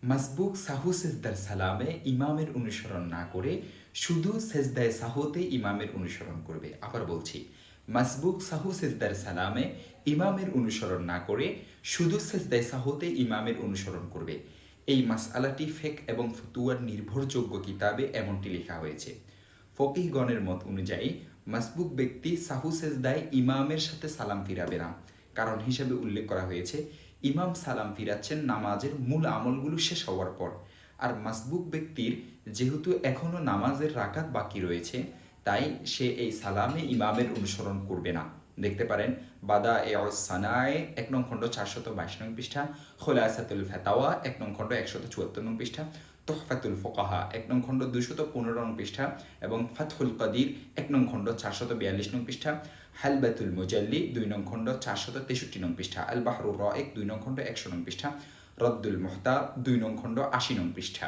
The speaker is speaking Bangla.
মাসবুক সাহু সেজদার সালামে ইমামের অনুসরণ না করে শুধু সেজদায় সাহুতে ইমামের অনুসরণ করবে। আবার বলছি, মাসবুক সাহু সেজদার সালামে ইমামের অনুসরণ না করে শুধু সেজদায় সাহুতে ইমামের অনুসরণ করবে। এই মাসআলাটি ফিকহ এবং ফতুয়ার নির্ভরযোগ্য কিতাবে এমনটি লেখা হয়েছে। ফকিহগণের মত অনুযায়ী মাসবুক ব্যক্তি সাহু সেজদায় ইমামের সাথে সালাম ফিরাবে না। কারণ হিসেবে উল্লেখ করা হয়েছে, ইমাম সালাম ফিরাচ্ছেন নামাজের মূল আমলগুলো শেষ হওয়ার পর। আর মাসবুক ব্যক্তির যেহেতু এখনও নামাজের রাকাত বাকি রয়েছে, তাই সে এই সালামে ইমামের অনুসরণ করবে না। দেখতে পারেন বাদা এ সানায়ে ১ নং খণ্ড ৪২২ নং পৃষ্ঠা, খোলাসাতুল ফাতাওয়া ১ নং খণ্ড ১৭৪ নং পৃষ্ঠা, তোহফাতুল ফোকাহা ১ নং খণ্ড ২১৫ নং পৃষ্ঠা এবং ফাতহুল কাদির ১ নং খণ্ড ৪৪২ নং পৃষ্ঠা, হালবাতুল মুজাল্লি ২ নং খণ্ড ৪৬৩ নং পৃষ্ঠা, আল বাহরুর রায়েক ২ নং খণ্ড ১০০ নং পৃষ্ঠা, রদ্দুল মুহতাব ২ নং খণ্ড ৮০ নং পৃষ্ঠা।